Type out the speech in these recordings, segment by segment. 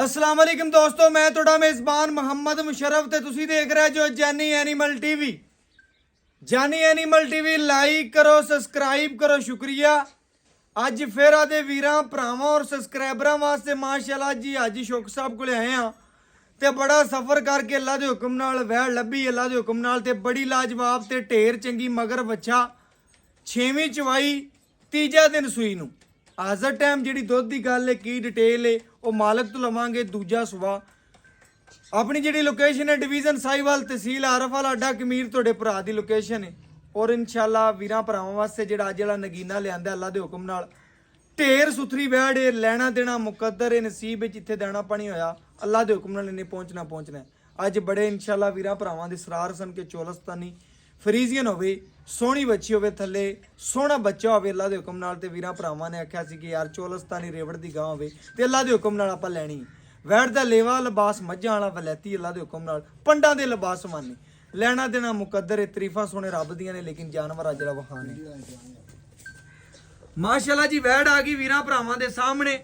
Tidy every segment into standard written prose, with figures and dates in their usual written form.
अस्सलाम वालेकुम दोस्तों, मैं ਤੁਹਾਡਾ मेज़बान मोहम्मद मुशर्रफ ਤੇ ਤੁਸੀਂ ਦੇਖ ਰਹੇ ਜੋ ਜਾਨੀ ਐਨੀਮਲ ਟੀਵੀ। ਜਾਨੀ ਐਨੀਮਲ ਟੀਵੀ ਲਾਈਕ ਕਰੋ, ਸਬਸਕ੍ਰਾਈਬ ਕਰੋ, ਸ਼ੁਕਰੀਆ। ਅੱਜ ਫਿਰ ਆਦੇ ਵੀਰਾਂ ਭਰਾਵਾਂ ਔਰ ਸਬਸਕ੍ਰਾਈਬਰਾਂ ਵਾਸਤੇ ਮਾਸ਼ਾਅੱਲਾ ਜੀ ਅੱਜ ਸ਼ੌਕ ਸਾਹਿਬ ਕੋਲੇ ਆਏ ਆ ਤੇ ਬੜਾ ਸਫ਼ਰ ਕਰਕੇ ਅੱਲਾ ਦੇ ਹੁਕਮ ਨਾਲ ਵਹਿ ਲੱਭੀ, ਅੱਲਾ ਦੇ ਹੁਕਮ ਨਾਲ ਤੇ ਬੜੀ ਲਾਜਵਾਬ ਤੇ ਢੇਰ ਚੰਗੀ ਮਗਰ ਬੱਚਾ 6ਵੀਂ ਚਵਾਈ ਤੀਜਾ ਦਿਨ ਸੂਈ ਨੂੰ। ਹਾਜ਼ਰ ਟਾਈਮ ਜਿਹੜੀ ਦੁੱਧ ਦੀ ਗੱਲ ਹੈ ਕੀ ਡਿਟੇਲ ਹੈ ਉਹ ਮਾਲਕ ਤੋਂ ਲਵਾਂਗੇ। ਦੂਜਾ ਸੁਬਾ ਆਪਣੀ ਜਿਹੜੀ ਲੋਕੇਸ਼ਨ ਹੈ ਡਿਵੀਜ਼ਨ ਸਾਈਵਾਲ ਤਹਿਸੀਲ ਆਰਫਵਾਲ ਅੱਡਾ ਕਮੀਰ ਤੁਹਾਡੇ ਭਰਾ ਦੀ ਲੋਕੇਸ਼ਨ ਹੈ। ਔਰ ਇਨਸ਼ਾਅੱਲਾ ਵੀਰਾਂ ਭਰਾਵਾਂ ਵਾਸਤੇ ਜਿਹੜਾ ਅੱਜ ਵਾਲਾ ਨਗੀਨਾ ਲਿਆਂਦਾ ਅੱਲਾ ਦੇ ਹੁਕਮ ਨਾਲ ਢੇਰ ਸੁਥਰੀ ਵਹਿੜ ਹੈ। ਲੈਣਾ ਦੇਣਾ ਮੁਕੱਦਰ ਹੈ, ਨਸੀਬ ਵਿੱਚ ਇੱਥੇ ਦਾਣਾ ਪਾਣੀ ਹੋਇਆ ਅੱਲਾ ਦੇ ਹੁਕਮ ਨਾਲ ਇਹਨੇ ਪਹੁੰਚਣਾ। ਅੱਜ ਬੜੇ ਇਨਸ਼ਾਅੱਲਾ ਵੀਰਾਂ ਭਰਾਵਾਂ ਦੇ ਸਰਾਰ ਸਨ ਕਿ ਚੋਲਸਤਾਨੀ ਫਰੀਜ਼ੀਅਨ ਹੋਵੇ, ਸੋਹਣੀ ਬੱਚੀ ਹੋਵੇ, ਥੱਲੇ ਸੋਹਣਾ ਬੱਚਾ ਹੋਵੇ ਅੱਲਾ ਦੇ ਹੁਕਮ ਨਾਲ। ਤੇ ਵੀਰਾਂ ਭਰਾਵਾਂ ਨੇ ਆਖਿਆ ਸੀ ਕਿ ਯਾਰ ਚੋਲਸਤਾਨੀ ਰੇਵੜ ਦੀ ਗਾਂ ਹੋਵੇ ਤੇ ਅੱਲਾ ਦੇ ਹੁਕਮ ਨਾਲ ਆਪਾਂ ਲੈਣੀ। ਵੈੜ ਦਾ ਲੇਵਾ ਲਿਬਾਸ ਮੱਝਾਂ ਵਾਲਾ ਵਲੈਤੀ ਅੱਲਾ ਦੇ ਹੁਕਮ ਨਾਲ ਪੰਡਾਂ ਦੇ ਲਿਬਾਸ ਮਾਨੇ। ਲੈਣਾ ਦੇਣਾ ਮੁਕੱਦਰ ਹੈ, ਤਰੀਫਾਂ ਸੋਹਣੇ ਰੱਬ ਦੀਆਂ ਨੇ, ਲੇਕਿਨ ਜਾਨਵਰ ਅੱਜ ਦਾ ਵਖਾਣ ਹੈ। ਮਾਸ਼ਾਅੱਲਾ ਜੀ ਵੈੜ ਆ ਗਈ ਵੀਰਾਂ ਭਰਾਵਾਂ ਦੇ ਸਾਹਮਣੇ।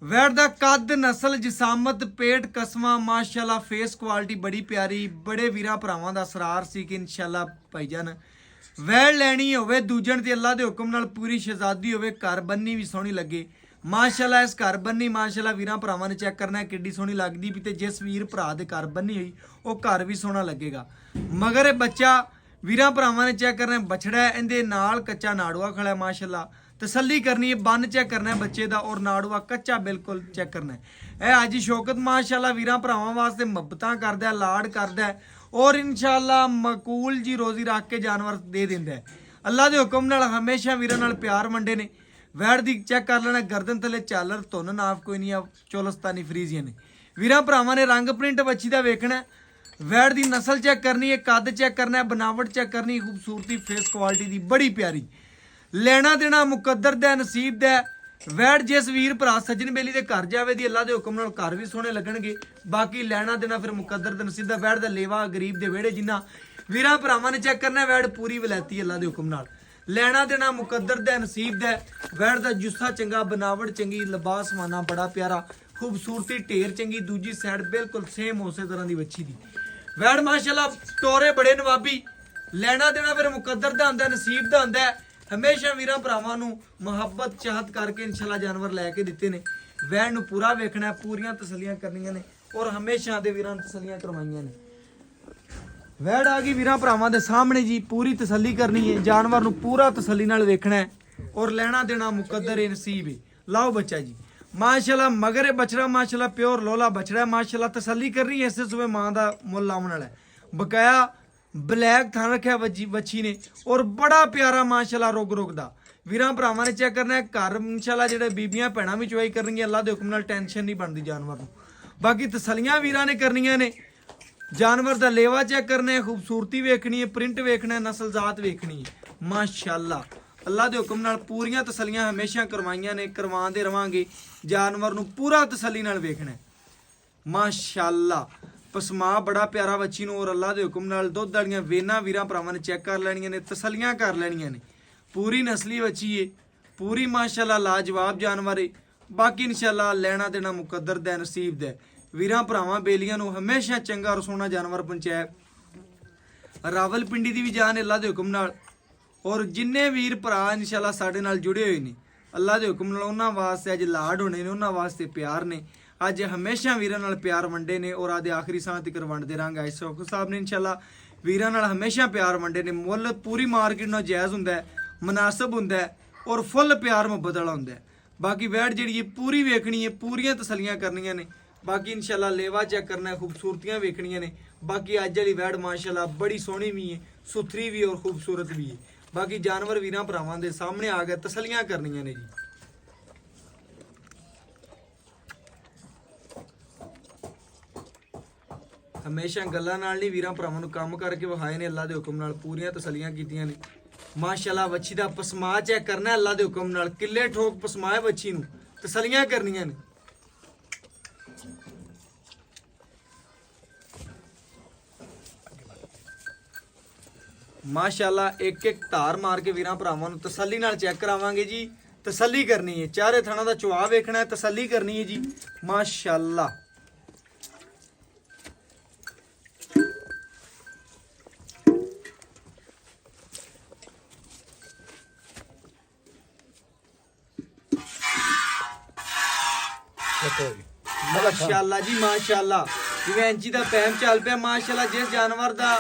ਵੈੜ ਦਾ ਕੱਦ, ਨਸਲ, ਜਿਸਾਮਤ, ਪੇਟ, ਕਸਮਾਂ ਮਾਸ਼ਾਅੱਲਾ, ਫੇਸ ਕੁਆਲਿਟੀ ਬੜੀ ਪਿਆਰੀ। ਬੜੇ ਵੀਰਾਂ ਭਰਾਵਾਂ ਦਾ ਸਰਾਰ ਸੀ ਕਿ ਇਨਸ਼ਾਅੱਲਾ ਭਾਈਜਾਨ ਵੈੜ ਲੈਣੀ ਹੋਵੇ ਦੂਜਣ ਤੇ ਅੱਲਾ ਦੇ ਹੁਕਮ ਨਾਲ ਪੂਰੀ ਸ਼ਹਿਜ਼ਾਦੀ ਹੋਵੇ, ਘਰ ਬੰਨੀ ਵੀ ਸੋਹਣੀ ਲੱਗੇ ਮਾਸ਼ਾਅੱਲਾ। ਇਸ ਘਰ ਬੰਨੀ ਮਾਸ਼ਾਅੱਲਾ ਵੀਰਾਂ ਭਰਾਵਾਂ ਨੇ ਚੈੱਕ ਕਰਨਾ ਕਿੱਡੀ ਸੋਹਣੀ ਲੱਗਦੀ ਵੀ, ਤੇ ਜਿਸ ਵੀਰ ਭਰਾ ਦੇ ਘਰ ਬੰਨੀ ਹੋਈ ਉਹ ਘਰ ਵੀ ਸੋਹਣਾ ਲੱਗੇਗਾ। ਮਗਰ ਇਹ ਬੱਚਾ ਵੀਰਾਂ ਭਰਾਵਾਂ ਨੇ ਚੈੱਕ ਕਰਨਾ ਬਛੜਾ ਇਹਦੇ ਨਾਲ ਕੱਚਾ ਨਾੜੂਆ ਖੜਾ ਮਾਸ਼ਾਅੱਲਾ। ਤਸੱਲੀ ਕਰਨੀ ਹੈ, ਬੰਨ ਚੈੱਕ ਕਰਨਾ ਹੈ ਬੱਚੇ ਦਾ ਔਰ ਨਾੜੂਆ ਕੱਚਾ ਬਿਲਕੁਲ ਚੈੱਕ ਕਰਨਾ ਹੈ। ਇਹ ਅੱਜ ਸ਼ੌਕਤ ਮਾਸ਼ਾਅੱਲਾ ਵੀਰਾਂ ਭਰਾਵਾਂ ਵਾਸਤੇ ਮੁਹੱਬਤਾਂ ਕਰਦਾ, ਲਾਡ ਕਰਦਾ ਔਰ ਇਨਸ਼ਾਅੱਲਾ ਮਕੂਲ ਜੀ ਰੋਜ਼ੀ ਰੱਖ ਕੇ ਜਾਨਵਰ ਦੇ ਦਿੰਦਾ ਹੈ। ਅੱਲਾ ਦੇ ਹੁਕਮ ਨਾਲ ਹਮੇਸ਼ਾ ਵੀਰਾਂ ਨਾਲ ਪਿਆਰ ਵੰਡੇ ਨੇ। ਵੈੜ ਦੀ ਚੈੱਕ ਕਰ ਲੈਣਾ, ਗਰਦਨ ਥੱਲੇ ਚਾਲਰ, ਧੁੰਨ ਨਾਫ ਕੋਈ ਨਹੀਂ ਆ, ਚੋਲਸਤਾਨੀ ਫਰੀਜ਼ੀਅਨ ਨੇ। ਵੀਰਾਂ ਭਰਾਵਾਂ ਨੇ ਰੰਗ ਪ੍ਰਿੰਟ ਬੱਚੀ ਦਾ ਵੇਖਣਾ, ਵੈੜ ਦੀ ਨਸਲ ਚੈੱਕ ਕਰਨੀ ਹੈ, ਕੱਦ ਚੈੱਕ ਕਰਨਾ, ਬਨਾਵਟ ਚੈੱਕ ਕਰਨੀ, ਖੂਬਸੂਰਤੀ, ਫੇਸ ਕੁਆਲਿਟੀ ਦੀ ਬੜੀ ਪਿਆਰੀ। ਲੈਣਾ ਦੇਣਾ ਮੁਕੱਦਰ ਦਾ, ਨਸੀਬ ਦਾ। ਵੈੜ ਜਿਸ ਵੀਰ ਭਰਾ ਸੱਜਣ ਬੇਲੀ ਦੇ ਘਰ ਜਾਵੇ ਦੀ ਅੱਲਾ ਦੇ ਹੁਕਮ ਨਾਲ ਘਰ ਵੀ ਸੋਹਣੇ ਲੱਗਣਗੇ। ਬਾਕੀ ਲੈਣਾ ਦੇਣਾ ਫਿਰ ਮੁਕੱਦਰ ਦਾ, ਨਸੀਬ ਦਾ। ਵੈੜ ਦਾ ਲੇਵਾ ਗਰੀਬ ਦੇ ਵਿਹੜੇ ਜਿੰਨਾ ਵੀਰਾਂ ਭਰਾਵਾਂ ਨੇ ਚੈੱਕ ਕਰਨਾ। ਵੈੜ ਪੂਰੀ ਵਲੈਤੀ ਅੱਲਾ ਦੇ ਹੁਕਮ ਨਾਲ। ਲੈਣਾ ਦੇਣਾ ਮੁਕੱਦਰ ਦਾ, ਨਸੀਬ ਦਾ। ਵੈੜ ਦਾ ਜੁੱਸਾ ਚੰਗਾ, ਬਨਾਵਟ ਚੰਗੀ, ਲਿਬਾਸ ਮਾਨਾ ਬੜਾ ਪਿਆਰਾ, ਖੂਬਸੂਰਤੀ ਢੇਰ ਚੰਗੀ। ਦੂਜੀ ਸਾਈਡ ਬਿਲਕੁਲ ਸੇਮ ਉਸੇ ਤਰ੍ਹਾਂ ਦੀ ਵੱਛੀ ਦੀ ਵੈੜ ਮਾਸ਼ਾਅੱਲਾ। ਟੋਰੇ ਬੜੇ ਨਵਾਬੀ। ਲੈਣਾ ਦੇਣਾ ਫਿਰ ਮੁਕੱਦਰ ਦਾ ਹੁੰਦਾ, ਨਸੀਬ ਦਾ ਹੁੰਦਾ। ਹਮੇਸ਼ਾ ਵੀਰਾਂ ਭਰਾਵਾਂ ਨੂੰ ਮੁਹੱਬਤ ਚਾਹਤ ਕਰਕੇ ਇਨਸ਼ਾਅੱਲਾ ਜਾਨਵਰ ਲੈ ਕੇ ਦਿੱਤੇ ਨੇ। ਵੈੜ ਨੂੰ ਪੂਰਾ ਵੇਖਣਾ, ਪੂਰੀਆਂ ਤਸੱਲੀਆਂ ਕਰਨੀਆਂ ਨੇ ਔਰ ਹਮੇਸ਼ਾ ਦੇ ਵੀਰਾਂ ਤਸੱਲੀਆਂ ਕਰਵਾਈਆਂ ਨੇ। ਵੈੜ ਆ ਗਈ ਵੀਰਾਂ ਭਰਾਵਾਂ ਦੇ ਸਾਹਮਣੇ ਜੀ, ਪੂਰੀ ਤਸੱਲੀ ਕਰਨੀ ਹੈ, ਜਾਨਵਰ ਨੂੰ ਪੂਰਾ ਤਸੱਲੀ ਨਾਲ ਵੇਖਣਾ ਹੈ ਔਰ ਲੈਣਾ ਦੇਣਾ ਮੁਕੱਦਰ ਹੈ, ਨਸੀਬ ਹੈ। ਲਾਓ ਬੱਚਾ ਜੀ ਮਾਸ਼ਾਅੱਲਾ। ਮਗਰ ਇਹ ਬਛੜਾ ਮਾਸ਼ਾਅੱਲਾ ਪਿਓਰ ਲੋਲਾ ਬਛੜਾ ਮਾਸ਼ਾਅੱਲਾ। ਤਸੱਲੀ ਕਰਨੀ ਹੈ, ਇਸੇ ਸੂਬੇ ਮਾਂ ਦਾ ਮੁੱਲ ਲਾਉਣ ਵਾਲਾ ਹੈ। ਬਕਾਇਆ ਬਲੈਕ ਥਾਂ ਰੱਖਿਆ ਵੱਛੀ ਨੇ ਔਰ ਬੜਾ ਪਿਆਰਾ ਮਾਸ਼ਾਅੱਲਾ ਰੁਗ ਦਾ। ਵੀਰਾਂ ਭਰਾਵਾਂ ਨੇ ਚੈੱਕ ਕਰਨਾ ਹੈ ਘਰ ਇਨਸ਼ਾਅੱਲਾ। ਜਿਹੜੇ ਬੀਬੀਆਂ ਭੈਣਾਂ ਵੀ ਚੁਆਈ ਕਰਨਗੀਆਂ ਅੱਲਾ ਦੇ ਹੁਕਮ ਨਾਲ, ਟੈਨਸ਼ਨ ਨਹੀਂ ਬਣਦੀ ਜਾਨਵਰ ਨੂੰ। ਬਾਕੀ ਤਸੱਲੀਆਂ ਵੀਰਾਂ ਨੇ ਕਰਨੀਆਂ ਨੇ। ਜਾਨਵਰ ਦਾ ਲੇਵਾ ਚੈੱਕ ਕਰਨਾ ਹੈ, ਖੂਬਸੂਰਤੀ ਵੇਖਣੀ ਹੈ, ਪ੍ਰਿੰਟ ਵੇਖਣਾ ਹੈ, ਨਸਲ ਜ਼ਾਤ ਵੇਖਣੀ ਹੈ ਮਾਸ਼ਾਅੱਲਾ। ਅੱਲਾ ਦੇ ਹੁਕਮ ਨਾਲ ਪੂਰੀਆਂ ਤਸੱਲੀਆਂ ਹਮੇਸ਼ਾ ਕਰਵਾਈਆਂ ਨੇ, ਕਰਵਾਉਂਦੇ ਰਵਾਂਗੇ। ਜਾਨਵਰ ਨੂੰ ਪੂਰਾ ਤਸੱਲੀ ਨਾਲ ਵੇਖਣਾ ਹੈ ਮਾਸ਼ਾਅੱਲਾ। ਪਸਮਾ ਬੜਾ ਪਿਆਰਾ ਬੱਚੀ ਨੂੰ ਔਰ ਅੱਲਾ ਦੇ ਹੁਕਮ ਨਾਲ ਦੁੱਧ ਵਾਲੀਆਂ ਵੇਨਾਂ ਵੀਰਾਂ ਭਰਾਵਾਂ ਨੇ ਚੈੱਕ ਕਰ ਲੈਣੀਆਂ ਨੇ, ਤਸੱਲੀਆਂ ਕਰ ਲੈਣੀਆਂ ਨੇ। ਪੂਰੀ ਨਸਲੀ ਬੱਚੀ ਏ, ਪੂਰੀ ਮਾਸ਼ਾਅੱਲਾ ਲਾਜਵਾਬ ਜਾਨਵਰ ਏ। ਬਾਕੀ ਇਨਸ਼ਾਅੱਲਾ ਲੈਣਾ ਦੇਣਾ ਮੁਕੱਦਰ ਦਾ, ਨਸੀਬ ਦਾ। ਵੀਰਾਂ ਭਰਾਵਾਂ ਬੇਲੀਆਂ ਨੂੰ ਹਮੇਸ਼ਾ ਚੰਗਾ ਔਰ ਸੋਹਣਾ ਜਾਨਵਰ ਪਹੁੰਚਾਇਆ। ਰਾਵਲਪਿੰਡੀ ਦੀ ਵੀ ਜਾਨ ਅੱਲਾ ਦੇ ਹੁਕਮ ਨਾਲ। ਔਰ ਜਿੰਨੇ ਵੀਰ ਭਰਾ ਇਨਸ਼ਾਅੱਲਾ ਸਾਡੇ ਨਾਲ ਜੁੜੇ ਹੋਏ ਨੇ ਅੱਲਾ ਦੇ ਹੁਕਮ ਨਾਲ, ਉਹਨਾਂ ਵਾਸਤੇ ਅੱਜ ਲਾਡ ਹੋਣੇ ਨੇ, ਉਹਨਾਂ ਵਾਸਤੇ ਪਿਆਰ ਨੇ। ਅੱਜ ਹਮੇਸ਼ਾ ਵੀਰਾਂ ਨਾਲ ਪਿਆਰ ਵੰਡੇ ਨੇ ਔਰ ਆਦੇ ਆਖਰੀ ਸਾਹ ਤੱਕ ਵੰਡਦੇ ਰਹਾਂਗੇ। ਸ਼ੌਕਤ ਸਾਹਿਬ ਨੇ ਇਨਸ਼ਾਅੱਲਾ ਵੀਰਾਂ ਨਾਲ ਹਮੇਸ਼ਾ ਪਿਆਰ ਵੰਡੇ ਨੇ। ਮੁੱਲ ਪੂਰੀ ਮਾਰਕੀਟ ਨਾਲ ਜਾਇਜ਼ ਹੁੰਦਾ, ਮੁਨਾਸਬ ਹੁੰਦਾ ਔਰ ਫੁੱਲ ਪਿਆਰ ਮੁਹੱਬਤ ਵਾਲਾ ਹੁੰਦਾ। ਬਾਕੀ ਵੈੜ ਜਿਹੜੀ ਹੈ ਪੂਰੀ ਵੇਖਣੀ ਹੈ, ਪੂਰੀਆਂ ਤਸੱਲੀਆਂ ਕਰਨੀਆਂ ਨੇ। ਬਾਕੀ ਇਨਸ਼ਾਅੱਲਾ ਲੇਵਾ ਚੈੱਕ ਕਰਨਾ, ਖੂਬਸੂਰਤੀਆਂ ਵੇਖਣੀਆਂ ਨੇ। ਬਾਕੀ ਅੱਜ ਵਾਲੀ ਵੈੜ ਮਾਸ਼ਾਅੱਲਾ ਬੜੀ ਸੋਹਣੀ ਵੀ ਹੈ, ਸੁਥਰੀ ਵੀ ਔਰ ਖੂਬਸੂਰਤ ਵੀ ਹੈ। ਬਾਕੀ ਜਾਨਵਰ ਵੀਰਾਂ ਭਰਾਵਾਂ ਦੇ ਸਾਹਮਣੇ ਆ ਗਏ, ਤਸੱਲੀਆਂ ਕਰਨੀਆਂ ਨੇ ਜੀ। ਹਮੇਸ਼ਾ ਗੱਲਾਂ ਨਾਲ ਨਹੀਂ ਵੀਰਾਂ ਭਰਾਵਾਂ ਨੂੰ ਕੰਮ ਕਰਕੇ ਵਿਖਾਏ ਨੇ ਅੱਲਾ ਦੇ ਹੁਕਮ ਨਾਲ, ਪੂਰੀਆਂ ਤਸੱਲੀਆਂ ਕੀਤੀਆਂ ਨੇ ਮਾਸ਼ਾਅੱਲਾ। ਵੱਛੀ ਦਾ ਪਸਮਾ ਚੈੱਕ ਕਰਨਾ ਅੱਲਾ ਦੇ ਹੁਕਮ ਨਾਲ, ਕਿੱਲੇ ਠੋਕ ਪਸਮਾ ਹੈ ਵੱਛੀ ਨੂੰ, ਤਸੱਲੀਆਂ ਕਰਨੀਆਂ ਨੇ। ਮਾਸ਼ਾਅੱਲਾ ਇੱਕ ਇੱਕ ਧਾਰ ਮਾਰ ਕੇ ਵੀਰਾਂ ਭਰਾਵਾਂ ਨੂੰ ਤਸੱਲੀ ਨਾਲ ਚੈੱਕ ਕਰਾਵਾਂਗੇ ਜੀ। ਤਸੱਲੀ ਕਰਨੀ ਹੈ, ਚਾਰੇ ਥਣਾ ਦਾ ਚੁਆ ਵੇਖਣਾ ਹੈ, ਤਸੱਲੀ ਕਰਨੀ ਹੈ ਜੀ ਮਾਸ਼ਾਅੱਲਾ। ਮਾਸ਼ਾਅੱਲਾ ਜੀ ਮਾਸ਼ਾਅੱਲਾ। ਜਿਵੇਂ ਇੰਚੀ ਦਾ ਪੈਮ ਚੱਲ ਪਿਆ ਮਾਸ਼ਾਅੱਲਾ। ਜਿਸ ਜਾਨਵਰ ਦਾ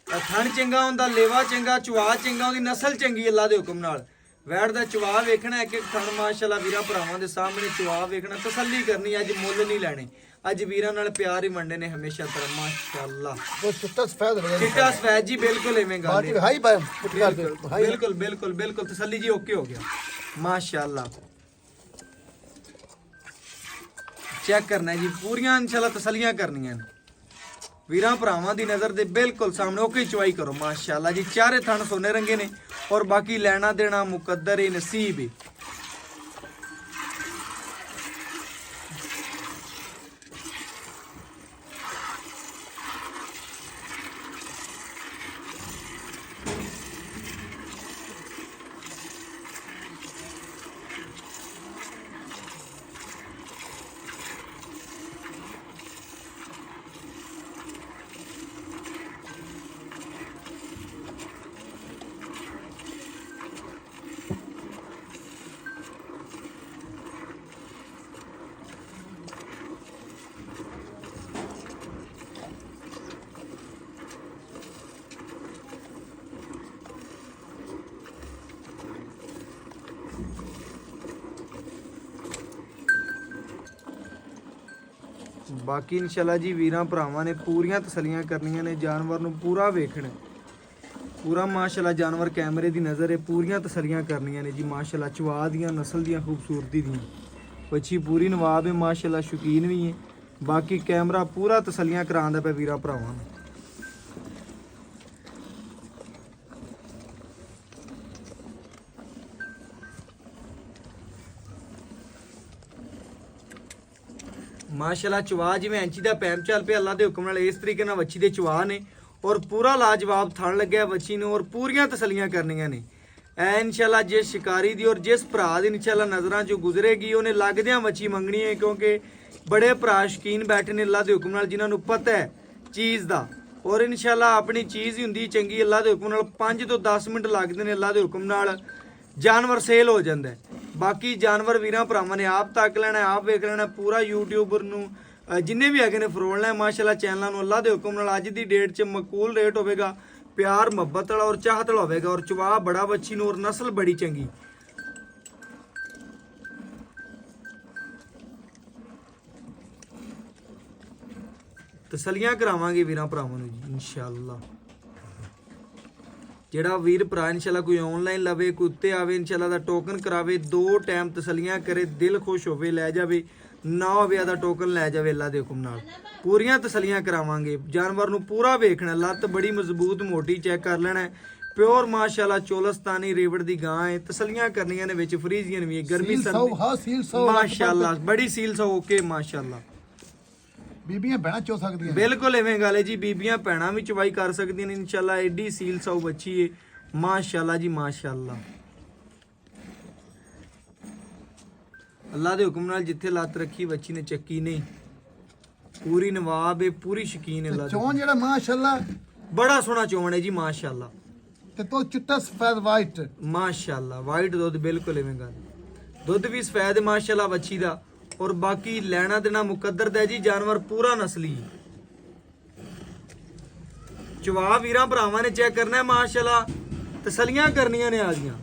ਥਣ ਚੰਗਾ ਹੁੰਦਾ, ਲੇਵਾ ਚੰਗਾ, ਚੁਆ ਚੰਗਾ, ਉਹਦੀ ਨਸਲ ਚੰਗੀ ਅੱਲਾ ਦੇ ਹੁਕਮ ਨਾਲ। ਵੈੜ ਦਾ ਚੁਆ ਵੇਖਣਾ, ਇੱਕ ਇੱਕ ਥਣ ਮਾਸ਼ਾਅੱਲਾ ਵੀਰਾਂ ਭਰਾਵਾਂ ਦੇ ਸਾਹਮਣੇ ਚੁਆ ਵੇਖਣਾ, ਤਸੱਲੀ ਕਰਨੀ। ਅੱਜ ਮੁੱਲ ਨਹੀਂ ਲੈਣੇ, ਅੱਜ ਵੀਰਾਂ ਨਾਲ ਪਿਆਰ ਹੀ ਵੰਡੇ ਨੇ ਹਮੇਸ਼ਾ ਤਰ੍ਹਾਂ ਮਾਸ਼ਾਅੱਲਾ। ਚਿੱਟਾ ਸਫੈਦ ਜੀ ਬਿਲਕੁਲ ਐਵੇਂ ਗੱਲ ਹੈ। ਹਾਈ ਬਿਲਕੁਲ ਬਿਲਕੁਲ ਬਿਲਕੁਲ ਤਸੱਲੀ ਜੀ ਓਕੇ ਹੋ ਗਿਆ ਮਾਸ਼ਾਅੱਲਾ। ਚੈੱਕ ਕਰਨਾ ਜੀ, ਪੂਰੀਆਂ ਇਨਸ਼ਾਅੱਲਾ ਤਸੱਲੀਆਂ ਕਰਨੀਆਂ ਨੇ ਵੀਰਾਂ ਭਰਾਵਾਂ ਦੀ ਨਜ਼ਰ ਦੇ ਬਿਲਕੁਲ ਸਾਹਮਣੇ। ਓਕੇ ਚੁਆਈ ਕਰੋ ਮਾਸ਼ਾਅੱਲਾ ਜੀ। ਚਾਰੇ ਥਣ ਸੋਨੇ ਰੰਗੇ ਨੇ ਔਰ ਬਾਕੀ ਲੈਣਾ ਦੇਣਾ ਮੁਕੱਦਰ ਹੀ ਨਸੀਬ ਹੀ। ਬਾਕੀ ਇਨਸ਼ਾਅੱਲਾ ਜੀ ਵੀਰਾਂ ਭਰਾਵਾਂ ਨੇ ਪੂਰੀਆਂ ਤਸੱਲੀਆਂ ਕਰਨੀਆਂ ਨੇ, ਜਾਨਵਰ ਨੂੰ ਪੂਰਾ ਵੇਖਣਾ ਪੂਰਾ ਮਾਸ਼ਾਅੱਲਾ। ਜਾਨਵਰ ਕੈਮਰੇ ਦੀ ਨਜ਼ਰ ਹੈ, ਪੂਰੀਆਂ ਤਸੱਲੀਆਂ ਕਰਨੀਆਂ ਨੇ ਜੀ ਮਾਸ਼ਾਅੱਲਾ। ਚਵਾ ਦੀਆਂ, ਨਸਲ ਦੀਆਂ, ਖੂਬਸੂਰਤੀ ਦੀਆਂ ਬੱਚੀ ਪੂਰੀ ਨਵਾਬ ਹੈ ਮਾਸ਼ਾਅੱਲਾ, ਸ਼ੌਕੀਨ ਵੀ ਹੈ। ਬਾਕੀ ਕੈਮਰਾ ਪੂਰਾ ਤਸੱਲੀਆਂ ਕਰਾਉਂਦਾ ਪਿਆ ਵੀਰਾਂ ਭਰਾਵਾਂ ਨੂੰ। ਮਾਸ਼ਾਅੱਲਾ ਚਵਾ ਜਿਵੇਂ ਇੰਚੀ ਦਾ ਪੈਮ ਚੱਲ ਪਿਆ ਅੱਲਾ ਦੇ ਹੁਕਮ ਨਾਲ। ਇਸ ਤਰੀਕੇ ਨਾਲ ਵੱਛੀ ਦੇ ਚਵਾ ਨੇ ਔਰ ਪੂਰਾ ਲਾਜਵਾਬ ਥਣ ਲੱਗਿਆ ਵੱਛੀ ਨੂੰ ਔਰ ਪੂਰੀਆਂ ਤਸੱਲੀਆਂ ਕਰਨੀਆਂ ਨੇ ਐ ਇਨਸ਼ਾਅੱਲਾ। ਜਿਸ ਸ਼ਿਕਾਰੀ ਦੀ ਔਰ ਜਿਸ ਭਰਾ ਦੀ ਇਨਸ਼ਾਅੱਲਾ ਨਜ਼ਰਾਂ 'ਚੋਂ ਗੁਜ਼ਰੇਗੀ ਉਹਨੇ ਲੱਗਦਿਆਂ ਵੱਛੀ ਮੰਗਣੀ ਹੈ, ਕਿਉਂਕਿ ਬੜੇ ਭਰਾ ਸ਼ੌਕੀਨ ਬੈਠੇ ਨੇ ਅੱਲਾ ਦੇ ਹੁਕਮ ਨਾਲ, ਜਿਨ੍ਹਾਂ ਨੂੰ ਪਤਾ ਹੈ ਚੀਜ਼ ਦਾ। ਔਰ ਇਨਸ਼ਾਅੱਲਾ ਆਪਣੀ ਚੀਜ਼ ਹੀ ਹੁੰਦੀ ਚੰਗੀ ਅੱਲਾ ਦੇ ਹੁਕਮ ਨਾਲ। 5 ਤੋਂ 10 ਮਿੰਟ ਲੱਗਦੇ ਨੇ ਅੱਲਾ ਦੇ ਹੁਕਮ ਨਾਲ, ਜਾਨਵਰ ਸੇਲ ਹੋ ਜਾਂਦਾ ਹੈ। ਬਾਕੀ ਜਾਨਵਰ ਵੀਰਾਂ ਭਰਾਵਾਂ ਨੇ ਆਪ ਤੱਕ ਲੈਣਾ, ਆਪ ਵੇਖ ਲੈਣਾ। ਪੂਰਾ ਯੂਟਿਊਬਰ ਨੂੰ ਜਿੰਨੇ ਵੀ ਹੈਗੇ ਨੇ ਫਰੋਲਣਾ ਹੈ ਮਾਸ਼ਾਅੱਲਾ ਚੈਨਲਾਂ ਨੂੰ ਅੱਲਾ ਦੇ ਹੁਕਮ ਨਾਲ। ਅੱਜ ਦੀ ਡੇਟ 'ਚ ਮਕਬੂਲ ਰੇਟ ਹੋਵੇਗਾ, ਪਿਆਰ ਮੁਹੱਬਤ ਵਾਲਾ ਔਰ ਚਾਹਤ ਵਾਲਾ ਹੋਵੇਗਾ। ਔਰ ਚਵਾ ਬੜਾ ਵੱਛੀ ਨੂੰ ਔਰ ਨਸਲ ਬੜੀ ਚੰਗੀ। ਤਸੱਲੀਆਂ ਕਰਾਵਾਂਗੇ ਵੀਰਾਂ ਭਰਾਵਾਂ ਨੂੰ ਜੀ ਇਨਸ਼ਾਅੱਲਾ। ਜਿਹੜਾ ਵੀਰ ਭਰਾ ਇਨਸ਼ਾਅੱਲਾ ਕੋਈ ਆਨਲਾਈਨ ਲਵੇ, ਕੋਈ ਉੱਤੇ ਆਵੇ ਇਨਸ਼ਾਅੱਲਾ ਦਾ ਟੋਕਨ ਕਰਾਵੇ, 2 ਟਾਈਮ ਤਸੱਲੀਆਂ ਕਰੇ, ਦਿਲ ਖੁਸ਼ ਹੋਵੇ ਲੈ ਜਾਵੇ, ਨਾ ਹੋਵੇ ਆਦਾ ਟੋਕਨ ਲੈ ਜਾਵੇ ਅੱਲਾ ਦੇ ਹੁਕਮ ਨਾਲ। ਪੂਰੀਆਂ ਤਸੱਲੀਆਂ ਕਰਾਵਾਂਗੇ। ਜਾਨਵਰ ਨੂੰ ਪੂਰਾ ਵੇਖਣਾ, ਲੱਤ ਬੜੀ ਮਜ਼ਬੂਤ ਮੋਟੀ ਚੈੱਕ ਕਰ ਲੈਣਾ। ਪਿਓਰ ਮਾਸ਼ਾਅੱਲਾ ਚੋਲਸਤਾਨੀ ਰੇਵੜ ਦੀ ਗਾਂ ਹੈ। ਤਸੱਲੀਆਂ ਕਰਨੀਆਂ ਨੇ, ਵਿੱਚ ਫਰੀਜ਼ੀਅਨ ਵੀ ਹੈ, ਗਰਮੀ ਸਰਦੀ ਮਾਸ਼ਾਅੱਲਾ ਬੜੀ ਸੀਲ ਸੋ ਓਕੇ ਮਾਸ਼ਾਅੱਲਾ। ਬੀਬੀਆਂ ਭੈਣਾਂ ਚੋ ਸਕਦੀਆਂ ਬਿਲਕੁਲ ਐਵੇਂ ਗੱਲ ਹੈ ਜੀ, ਬੀਬੀਆਂ ਭੈਣਾਂ ਵੀ ਚਵਾਈ ਕਰ ਸਕਦੀਆਂ ਨੇ ਇਨਸ਼ਾਅੱਲਾ। ਐਡੀ ਸੀਲ ਸੌ ਬੱਚੀ ਹੈ ਮਾਸ਼ਾਅੱਲਾ ਜੀ ਮਾਸ਼ਾਅੱਲਾ। ਅੱਲਾ ਦੇ ਹੁਕਮ ਨਾਲ ਜਿੱਥੇ ਲੱਤ ਰੱਖੀ ਬੱਚੀ ਨੇ ਚੱਕੀ ਨਹੀਂ। ਪੂਰੀ ਨਵਾਬ ਹੈ, ਪੂਰੀ ਸ਼ਕੀਨ ਹੈ। ਚੋਣ ਜਿਹੜਾ ਮਾਸ਼ਾਅੱਲਾ ਬੜਾ ਸੋਹਣਾ ਚੋਣ ਹੈ ਜੀ ਮਾਸ਼ਾਅੱਲਾ। ਤੇ ਤੋ ਚਿੱਟਾ ਸਫੈਦ ਵਾਈਟ ਮਾਸ਼ਾਅੱਲਾ। ਵਾਈਟ ਦੁੱਧ ਬਿਲਕੁਲ ਐਵੇਂ ਗੱਲ, ਦੁੱਧ ਵੀ ਸਫੈਦ ਮਾਸ਼ਾਅੱਲਾ ਬੱਚੀ ਦਾ। ਔਰ ਬਾਕੀ ਲੈਣਾ ਦੇਣਾ ਮੁਕੱਦਰ ਦਾ ਜੀ, ਜਾਨਵਰ ਪੂਰਾ ਨਸਲੀ। ਚਵਾ ਵੀਰਾਂ ਭਰਾਵਾਂ ਨੇ ਚੈੱਕ ਕਰਨਾ ਹੈ ਮਾਸ਼ਾਅੱਲਾ, ਤਸੱਲੀਆਂ ਕਰਨੀਆਂ ਨੇ ਆ ਗਈਆਂ।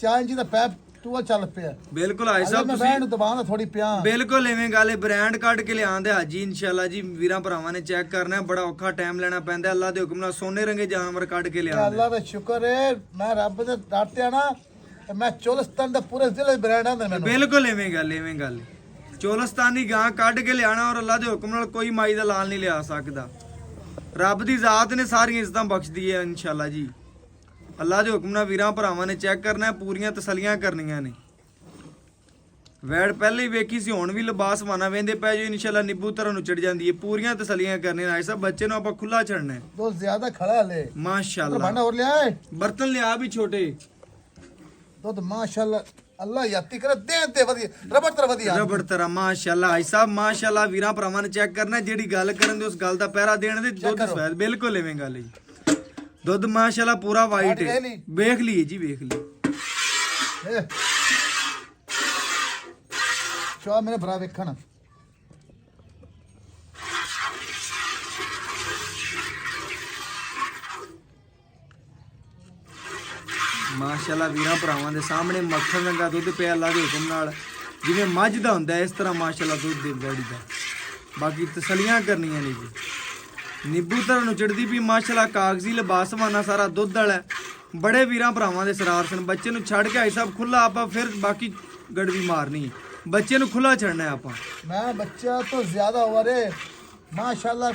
ਚਾਹ ਜੀ ਦਾ ਪੈਪ ਟੂਆ ਚੱਲ ਪਿਆ ਬਿਲਕੁਲ ਆਏ ਸਾਹਿਬ ਮੈਂ ਬੈਠ ਨੂੰ ਦਬਾਉਣਾ ਥੋੜੀ ਪਿਆ ਬਿਲਕੁਲ ਐਵੇਂ ਗੱਲ ਹੈ। ਬ੍ਰਾਂਡ ਕੱਢ ਕੇ ਲਿਆਂਦੇ ਹਾਜੀ ਇਨਸ਼ਾਅੱਲਾ ਜੀ। ਵੀਰਾਂ ਭਰਾਵਾਂ ਨੇ ਚੈੱਕ ਕਰਨਾ, ਬੜਾ ਔਖਾ ਟਾਈਮ ਲੈਣਾ ਪੈਂਦਾ। ਅੱਲਾ ਦੇ ਹੁਕਮ ਨਾਲ ਸੋਨੇ ਰੰਗੇ ਜਾਨਵਰ ਕੱਢ ਕੇ ਲਿਆਂਦੇ। ਅੱਲਾ ਦਾ ਸ਼ੁਕਰ ਹੈ, ਮੈਂ ਰੱਬ ਦੇ ਦਾਤਿਆ ਨਾ ਤੇ ਮੈਂ ਚੋਲਸਤਾਨ ਦਾ ਪੂਰੇ ਜ਼ਿਲ੍ਹੇ ਬ੍ਰਾਂਡ ਆਂਦਾ ਮੈਨੂੰ। ਬਿਲਕੁਲ ਐਵੇਂ ਗੱਲ, ਐਵੇਂ ਗੱਲ। ਚੋਲਸਤਾਨੀ ਗਾਂ ਕੱਢ ਕੇ ਲਿਆਣਾ ਔਰ ਅੱਲਾ ਦੇ ਹੁਕਮ ਨਾਲ ਕੋਈ ਮਾਈ ਦਾ ਲਾਲ ਨਹੀਂ ਲਿਆ ਸਕਦਾ। ਰੱਬ ਦੀ ਜ਼ਾਤ ਨੇ ਸਾਰੀਆਂ ਇੱਜ਼ਤਾਂ ਬਖਸ਼ਦੀ ਹੈ ਇਨਸ਼ਾਅੱਲਾ ਜੀ। ਅੱਲਾ ਦੇ ਹੁਕਮ ਨਾਲ ਵੀਰਾਂ ਭਰਾਵਾਂ ਨੇ ਚੈੱਕ ਕਰਨਾ ਹੈ, ਪੂਰੀਆਂ ਤਸੱਲੀਆਂ ਕਰਨੀਆਂ ਨੇ। ਵੈੜ ਪਹਿਲੇ ਹੀ ਵੇਖੀ ਸੀ, ਹੁਣ ਵੀ ਲਿਬਾਸ ਮਾਨਾ ਵੇਂਦੇ ਪੈ ਜੋ ਇਨਸ਼ਾਅੱਲਾ ਨਿੱਬੂ ਤਰ੍ਹਾਂ ਨੂੰ ਚੜ ਜਾਂਦੀ ਹੈ। ਪੂਰੀਆਂ ਤਸੱਲੀਆਂ ਕਰਨੀਆਂ ਨੇ। ਸਾਹਿਬ ਬੱਚੇ ਨੂੰ ਆਪਾਂ ਖੁੱਲਾ ਛੱਡਣਾ ਹੈ। ਦੋ ਜ਼ਿਆਦਾ ਖੜਾ ਲੈ ਮਾਸ਼ਾਅੱਲਾ। ਭਾਂਡਾ ਹੋਰ ਲਿਆ ਹੈ ਬਰਤਨ ਲਿਆ ਵੀ ਛੋਟੇ। ਦੁੱਧ ਮਾਸ਼ਾਅੱਲਾ ਅੱਲਾ ਯਾਤੀ ਕਰੇ ਦੇ ਵਧੀਆ ਰਬੜ ਤਰ ਵਧੀਆ ਰਬੜ ਤਰ੍ਹਾਂ ਮਾਸ਼ਾਅੱਲਾ। ਹਾਈ ਸਾਹਿਬ ਮਾਸ਼ਾਅੱਲਾ ਵੀਰਾਂ ਭਰਾਵਾਂ ਨੇ ਚੈੱਕ ਕਰਨਾ, ਜਿਹੜੀ ਗੱਲ ਕਰਨ ਦੇ ਉਸ ਗੱਲ ਦਾ ਪਹਿਰਾ ਦੇਣ ਦੇ। ਦੁੱਧ ਸਵਾਦ ਬਿਲਕੁਲ ਐਵੇਂ ਗੱਲ ਹੈ ਜੀ। ਦੁੱਧ ਮਾਸ਼ਾਅੱਲਾ ਪੂਰਾ ਵਾਈਟ ਹੈ। ਵੇਖ ਲਈਏ ਜੀ, ਵੇਖ ਲਈ। ਚੋ ਮੇਰੇ ਭਰਾ ਵੇਖਣ ਮਾਸ਼ਾਅੱਲਾ ਵੀਰਾਂ ਭਰਾਵਾਂ ਦੇ ਸਾਹਮਣੇ ਮੱਖਣ ਰੰਗਾ ਦੁੱਧ ਪਿਆ ਅੱਲਾ ਦੇ ਹੁਕਮ ਨਾਲ, ਜਿਵੇਂ ਮੱਝ ਦਾ ਹੁੰਦਾ ਹੈ, ਇਸ ਤਰ੍ਹਾਂ ਮਾਸ਼ਾਅੱਲਾ ਦੁੱਧ ਦੇ ਵੈੜੀ ਦਾ। ਬਾਕੀ ਤਸੱਲੀਆਂ ਕਰਨੀਆਂ ਨੇ ਜੀ। ਨਿੱਬੂ ਤਰ੍ਹਾਂ ਨੂੰ ਚੜਦੀ ਵੀ ਮਾਸ਼ਾਅੱਲਾ, ਕਾਗਜ਼ੀ ਲਿਬਾਸ ਵਾਨਾ ਸਾਰਾ ਦੁੱਧ ਵਾਲਾ ਹੈ। ਬੜੇ ਵੀਰਾਂ ਭਰਾਵਾਂ ਦੇ ਸਰਾਰ ਸਨ। ਬੱਚੇ ਨੂੰ ਛੱਡ ਕੇ ਆਈ ਸਾਹਿਬ ਖੁੱਲਾ, ਆਪਾਂ ਫਿਰ ਬਾਕੀ ਗੜਵੀ ਮਾਰਨੀ ਹੈ। ਬੱਚੇ ਨੂੰ ਖੁੱਲਾ ਛੱਡਣਾ ਹੈ ਆਪਾਂ। ਮੈਂ ਬੱਚਾ ਤੋਂ ਜ਼ਿਆਦਾ ਹੋ ਰੇ ਮਾਸ਼ਾਅੱਲਾ,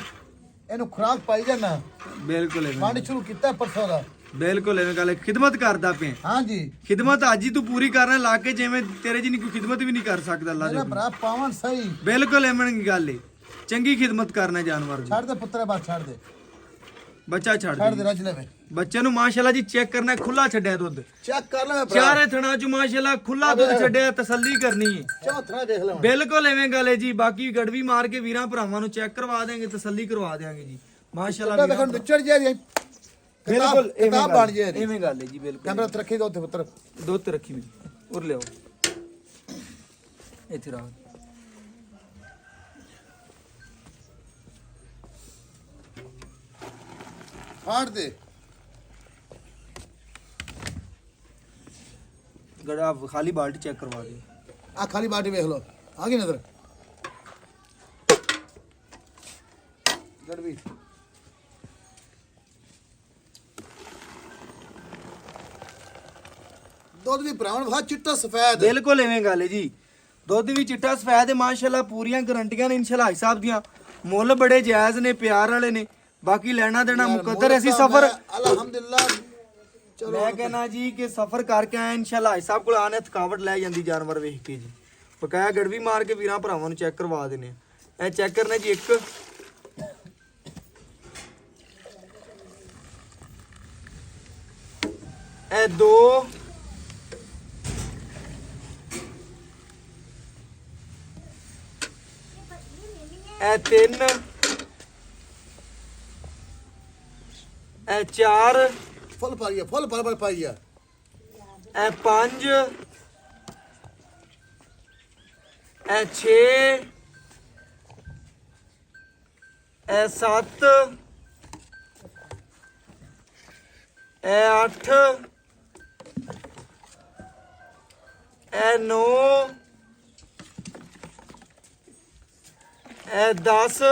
ਇਹਨੂੰ ਖੁਰਾਕ ਪਾਈ ਜਾਣਾ। ਬਿਲਕੁਲ ਪਾਣੀ ਸ਼ੁਰੂ ਕੀਤਾ ਪਰਸੋਂ ਦਾ। ਬਿਲਕੁਲ ਐਵੇਂ ਗੱਲ ਹੈ। ਖਿਦਮਤ ਕਰਦਾ ਪਿਆ। ਹਾਂ ਜੀ, ਖਿਦਮਤ ਅੱਜ ਹੀ ਤੂੰ ਪੂਰੀ ਕਰਨਾ, ਲਾ ਕੇ ਜਿਵੇਂ ਤੇਰੇ ਜੀ ਨਹੀਂ ਕੋਈ ਖਿਦਮਤ ਵੀ ਨਹੀਂ ਕਰ ਸਕਦਾ ਅੱਲਾ ਦੇ ਮੇਰਾ ਹੁਕਮ। ਭਰਾ ਪਾਵਨ ਸਹੀ ਬਿਲਕੁਲ ਐਵੇਂ ਦੀ ਗੱਲ ਹੈ। ਚੰਗੀ ਖਿਦਮਤ ਕਰਨਾ ਜਾਨਵਰ ਦੀ। ਛੱਡ ਦੇ ਪੁੱਤਰੇ ਬਾਤ ਛੱਡ ਦੇ, ਬੱਚਾ ਛੱਡ ਛੱਡ ਦੇ ਦੇ। ਰਜ ਲਵੇ। ਬੱਚੇ ਨੂੰ ਮਾਸ਼ਾਅੱਲਾ ਜੀ ਚੈੱਕ ਕਰਨਾ, ਖੁੱਲਾ ਛੱਡਿਆ ਦੁੱਧ। ਚੈੱਕ ਕਰ ਲੈ ਭਰਾ, ਚਾਰੇ ਥਣਾ ਚ ਮਾਸ਼ਾਅੱਲਾ ਖੁੱਲਾ ਦੁੱਧ ਛੱਡਿਆ, ਤਸੱਲੀ ਕਰਨੀ ਹੈ। ਚੌਥਾ ਦੇਖ ਲੈ। ਬਿਲਕੁਲ ਐਵੇਂ ਗੱਲ ਹੈ ਜੀ। ਬਾਕੀ ਗੜਵੀ ਮਾਰ ਕੇ ਵੀਰਾਂ ਭਰਾਵਾਂ ਨੂੰ ਚੈੱਕ ਕਰਵਾ ਦੇਾਂਗੇ, ਤਸੱਲੀ ਕਰਵਾ ਦੇਾਂਗੇ ਜੀ ਮਾਸ਼ਾਅੱਲਾ। ਦੇਖਣ ਵਿਚੜ ਜਾ ਰਹੀ ਬਿਲਕੁਲ ਕਿਤਾਬ ਬਣ ਜੇ। ਐਵੇਂ ਗੱਲ ਹੈ ਜੀ। ਬਿਲਕੁਲ ਕੈਮਰਾ ਤੇ ਰੱਖੀ ਦੋ ਉੱਥੇ ਪੁੱਤਰ, ਦੁੱਧ ਤੇ ਰੱਖੀ ਮੇਰੀ ਉਰ ਲਿਆਓ ਇੱਥੇ ਰੱਖ। ਫਾੜ ਦੇ ਗੜਾ ਖਾਲੀ ਬਾਲਟੀ ਚੈੱਕ ਕਰਵਾ ਦੇ। ਆ ਖਾਲੀ ਬਾਟੀ ਵੇਖ ਲੋ, ਆ ਗਈ ਨਜ਼ਰ। ਗੜਵੀ ਦੁੱਧ ਵੀ ਭਰਾਵਣ ਵਾ ਚਿੱਟਾ ਸਫੈਦ। ਬਿਲਕੁਲ ਐਵੇਂ ਗੱਲ ਹੈ ਜੀ। ਦੁੱਧ ਵੀ ਚਿੱਟਾ ਸਫੈਦ ਹੈ ਮਾਸ਼ਾਅੱਲਾ। ਪੂਰੀਆਂ ਗਰੰਟੀਆਂ ਨੇ ਇਨਸ਼ਾਅੱਲਾ ਸਾਹਿਬ ਦੀਆਂ। ਮੁੱਲ ਬੜੇ ਜਾਇਜ਼ ਨੇ, ਪਿਆਰ ਵਾਲੇ ਨੇ। ਬਾਕੀ ਲੈਣਾ ਦੇਣਾ ਮੁਕੱਦਰ। ਅਸੀਂ ਸਫਰ ਅਲਹਮਦੁਲਿਲਾ ਮੈਂ ਕਹਿਣਾ ਜੀ ਕਿ ਸਫਰ ਕਰਕੇ ਆਏ ਇਨਸ਼ਾਅੱਲਾ ਸਾਹਿਬ ਕੋਲ ਆਣੇ, ਥਕਾਵਟ ਲੈ ਜਾਂਦੀ ਜਾਨਵਰ ਵੇਖ ਕੇ ਜੀ। ਬਕਾਇਆ ਗੜਵੀ ਮਾਰ ਕੇ ਵੀਰਾਂ ਭਰਾਵਾਂ ਨੂੰ ਚੈੱਕ ਕਰਵਾ ਦੇਣੇ। ਇਹ ਚੈੱਕ ਕਰਨਾ ਜੀ। ਇੱਕ ਇਹ ਦੋ, ਇਹ ਤਿੰਨ, ਇਹ ਚਾਰ, ਫੁੱਲ ਪਾਈ ਆ, ਫੁੱਲ ਪਲ ਪਾਈ ਆ। ਇਹ ਪੰਜ, ਇਹ ਛੇ, ਇਹ ਸੱਤ, ਇਹ ਅੱਠ, ਇਹ ਨੌ, ਇਹ 10,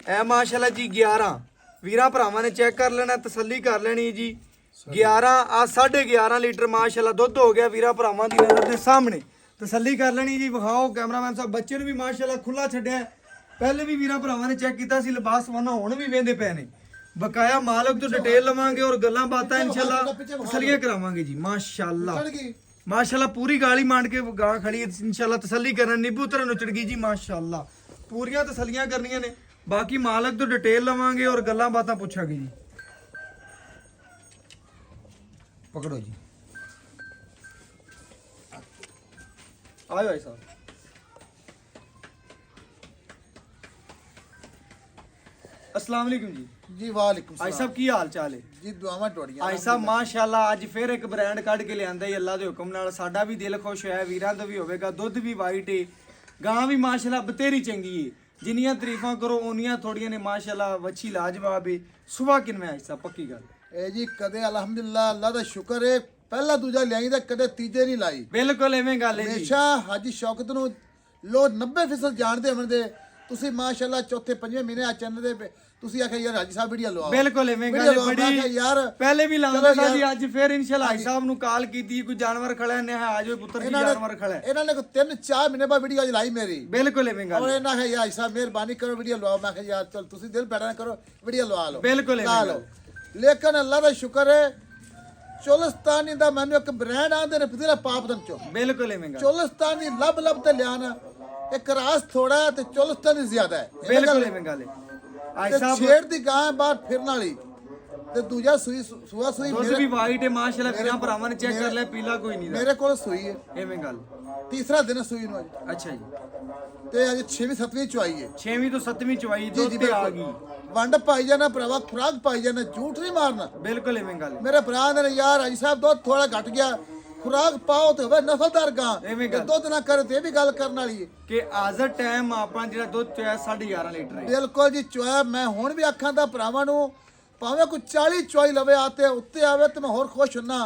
ਇਹ ਮਾਸ਼ਾਅੱਲਾ ਜੀ 11। ਵੀਰਾਂ ਭਰਾਵਾਂ ਨੇ ਚੈੱਕ ਕਰ ਲੈਣਾ, ਤਸੱਲੀ ਕਰ ਲੈਣੀ ਜੀ। 11 ਆ 11.5 ਲੀਟਰ ਮਾਸ਼ਾਅੱਲਾ ਦੁੱਧ ਹੋ ਗਿਆ ਵੀਰਾਂ ਭਰਾਵਾਂ ਦੀ ਨਜ਼ਰ ਦੇ ਸਾਹਮਣੇ। ਤਸੱਲੀ ਕਰ ਲੈਣੀ ਜੀ। ਵਿਖਾਓ ਕੈਮਰਾਮੈਨ ਸਾਹਿਬ। ਬੱਚੇ ਨੂੰ ਵੀ ਮਾਸ਼ਾਅੱਲਾ ਖੁੱਲਾ ਛੱਡਿਆ। ਪਹਿਲੇ ਵੀ ਵੀਰਾਂ ਭਰਾਵਾਂ ਨੇ ਚੈੱਕ ਕੀਤਾ ਸੀ, ਲਿਬਾਸ ਵਾਨਾ ਹੁਣ ਵੀ ਵੇਂਦੇ ਪਏ ਨੇ। ਬਕਾਇਆ ਮਾਲਕ ਤੋਂ ਡਿਟੇਲ ਲਵਾਂਗੇ ਔਰ ਗੱਲਾਂ ਬਾਤਾਂ ਇਨਸ਼ਾਅੱਲਾ ਤਸੱਲੀਆਂ ਕਰਾਵਾਂਗੇ ਜੀ। ਮਾਸ਼ਾਅੱਲਾ ਮਾਸ਼ਾਅੱਲਾ ਪੂਰੀ ਗਾਲੀ ਮੰਡ ਕੇ ਗਾਂ ਖੜੀ ਇਨਸ਼ਾਅੱਲਾ ਤਸੱਲੀ ਕਰਨ। ਨਿੱਬੂ ਤਰ੍ਹਾਂ ਨੁਚੜ ਗਈ ਜੀ ਮਾਸ਼ਾਅੱਲਾ। ਪੂਰੀਆਂ ਤਸੱਲੀਆਂ ਕਰਨੀਆਂ ਨੇ। ਬਾਕੀ ਮਾਲਕ ਤੋਂ ਡਿਟੇਲ ਲਵਾਂਗੇ ਔਰ ਗੱਲਾਂ ਬਾਤਾਂ ਪੁੱਛਾਂਗੇ ਜੀ। ਪਕੜੋ ਜੀ। ਆਇਓ ਭਾਈ ਸਾਹਿਬ। अस्सलाम वालेकुम जी। ਜੀ ਵਾਲੇਕੁਮ भाई ਸਲਾਮ साहब की हाल चाल है? ਜੀ ਦੁਆਵਾਂ ਟੋੜੀਆਂ। भाई साहब माशाल्लाह ਅੱਜ ਫਿਰ ਇੱਕ ਬ੍ਰਾਂਡ ਕੱਢ ਕੇ ਲਿਆਂਦਾ ਹੀ ਅੱਲਾ ਦੇ ਹੁਕਮ ਨਾਲ। ਸਾਡਾ ਵੀ ਦਿਲ ਖੁਸ਼ ਹੋਇਆ, ਵੀਰਾਂ ਦਾ ਵੀ ਹੋਵੇਗਾ। ਦੁੱਧ ਵੀ ਵਾਈਟ ਏ, ਗਾਂ ਵੀ ਮਾਸ਼ਾਅੱਲਾ ਬਤੇਰੀ ਚੰਗੀ ਏ। ਜਿੰਨੀਆਂ ਤਾਰੀਫਾਂ ਕਰੋ ਉਨੀਆਂ ਥੋੜੀਆਂ ਨੇ ਮਾਸ਼ਾਅੱਲਾ। ਵੱਛੀ ਲਾਜਵਾਬ ਏ। ਸੁਬਾ ਕਿਨਵੇਂ ਆਈ ਸਾਹਿਬ ਪੱਕੀ ਗੱਲ? ਇਹ ਜੀ ਕਦੇ ਅਲਹਮਦੁਲਿਲਾ ਅੱਲਾ ਦਾ ਸ਼ੁਕਰ ਹੈ, ਪਹਿਲਾ ਦੂਜਾ ਲਿਆਈ ਤਾਂ ਕਦੇ ਤੀਜੇ ਨਹੀਂ ਲਾਈ। ਬਿਲਕੁਲ ਐਵੇਂ ਗੱਲ ਹੈ ਜੀ। ਹਮੇਸ਼ਾ ਹਾਜੀ ਸ਼ੌਕਤ ਨੂੰ ਲੋ 90% ਜਾਣਦੇ ਹੋਣਦੇ। ਤੁਸੀਂ ਮਾਸ਼ਾਅੱਲਾ ਚੌਥੇ ਪੰਜਵੇਂ ਮਹੀਨੇ ਆ ਚੰਨ ਦੇ ਤੁਸੀਂ ਆਖਿਆ ਯਾਰ ਹਾਜੀ ਸਾਹਿਬ ਵੀਡੀਓ ਲਵਾਓ ਬਿਲਕੁਲ ਐਵੇਂ ਵੀਡੀਓ ਗੱਲ ਲਵਾਓ। ਮੈਂ ਬੜੀ ਕਿਹਾ ਯਾਰ ਪਹਿਲੇ ਵੀ ਲਾਉਂਦਾ ਚਲੋ ਸੀ ਯਾਰ। ਜੀ, ਅੱਜ ਫਿਰ ਇਨਸ਼ਾਅੱਲਾ ਹਾਜੀ ਸਾਹਿਬ ਨੂੰ ਕਾਲ ਕੀਤੀ, ਕੋਈ ਜਾਨਵਰ ਖੜਾ ਨੇ ਆ ਜਾਓ ਪੁੱਤਰ ਜੀ ਜਾਨਵਰ ਖੜਾ ਹੈ। ਇਹਨਾਂ ਨੇ 3-4 ਮਹੀਨੇ ਬਾਅਦ ਵੀਡੀਓ ਲਾਈ ਮੇਰੀ ਬਿਲਕੁਲ ਐਵੇਂ ਗੱਲ ਔਰ ਇਹਨਾਂ ਹੈ ਯਾਰ ਸਾਹਿਬ ਮਿਹਰਬਾਨੀ ਕਰੋ ਵੀਡੀਓ ਲਵਾਓ। ਮੈਂ ਕਿਹਾ ਯਾਰ ਚਲ ਤੁਸੀਂ ਦਿਲ ਬੈਠਾ ਨਾ ਕਰੋ ਵੀਡੀਓ ਲਵਾ ਲਓ ਬਿਲਕੁਲ ਲਾ ਐਵੇਂ ਲਓ। ਲੇਕਿਨ ਅੱਲਾ ਦਾ ਸ਼ੁਕਰ ਹੈ ਚੋਲਸਤਾਨੀ ਦਾ ਮੈਨੂੰ ਇੱਕ ਬ੍ਰਾਂਡ ਆਂਦੇ ਨੇ ਪਤੀਲਾ ਪਾਪਦਨ ਚੋਂ ਬਿਲਕੁਲ ਐਵੇਂ ਗੱਲ ਚੋਲਸਤਾਨੀ ਲੱਭ ਤੇ ਲਿਆਣਾ ਇੱਕ ਰਾਸ ਥੋੜਾ ਹੈ ਤੇ ਚੋਲਸਤਾਨੀ ਜ਼ਿਆਦਾ ਹੈ। ਬਿਲਕੁਲ ਐਵੇਂ ਗੱਲ ਹੈ ਹਾਜੀ ਤੇ ਸਾਹਿਬ। ਛੇੜ ਦੀ ਗਾਂ ਬਾਹਰ ਫਿਰਨ ਵਾਲੀ ਤੇ ਦੂਜਾ ਸੂਆ ਸੂਈ ਦੁੱਧ ਵੀ ਵਾਈਟ ਹੈ ਮਾਸ਼ਾਅੱਲਾ, ਵੀਰਾਂ ਭਰਾਵਾਂ ਨੇ ਚੈੱਕ ਕਰ ਲਿਆ, ਪੀਲਾ ਕੋਈ ਨਹੀਂ ਦਾ ਮੇਰੇ ਕੋਲ ਸੂਈ ਹੈ। ਐਵੇਂ ਗੱਲ। ਤੀਸਰਾ ਦਿਨ ਸੂਈ ਨੂੰ ਅੱਜ ਅੱਛਾ ਜੀ, ਤੇ ਅੱਜ 6ਵੀਂ 7ਵੀਂ ਚੁਆਈ ਹੈ। 6ਵੀਂ ਤੋਂ 7ਵੀਂ ਚਵਾਈ ਜੀ ਦੁੱਧ ਜੀ ਤੇ ਆ ਬਿਲਕੁਲ। ਗਈ। ਵੰਡ ਪਾਈ ਜਾਣਾ ਭਰਾਵਾ, ਖੁਰਾਕ ਪਾਈ ਜਾਣਾ, ਝੂਠ ਨਹੀਂ ਮਾਰਨਾ। ਬਿਲਕੁਲ ਐਵੇਂ ਗੱਲ। ਮੇਰੇ ਭਰਾ ਨੇ ਯਾਰ ਹਾਜੀ ਸਾਹਿਬ ਦੁੱਧ ਥੋੜਾ ਘਟ ਗਿਆ, ਖੁਰਾਕ ਪਾਓ ਤੇ ਹੋਵੇ ਨਸਲਦਾਰ ਗਾਂ, ਐਵੇਂ ਤੇ ਗੱਲ। ਦੁੱਧ ਨਾ ਕਰੇ ਤੇ ਇਹ ਵੀ ਗੱਲ ਕਰਨ ਵਾਲੀ ਹੈ। ਕਿ ਹਾਜ਼ਰ ਟਾਈਮ ਆਪਾਂ ਜਿਹੜਾ ਦੁੱਧ ਚੋਇਆ 11.5 ਲੀਟਰ ਹੈ। ਬਿਲਕੁਲ ਜੀ ਚੋਇਆ ਮੈਂ ਹੁਣ ਵੀ ਅੱਖਾਂ ਦਾ ਭਰਾਵਾਂ ਨੂੰ ਭਾਵੇਂ ਕੋਈ 40 ਚੁਆਈ ਲਵੇ ਆਤੇ ਉੱਤੇ ਆਵੇ ਤੇ ਮੈਂ ਹੋਰ ਖੁਸ਼ ਹੁੰਨਾ।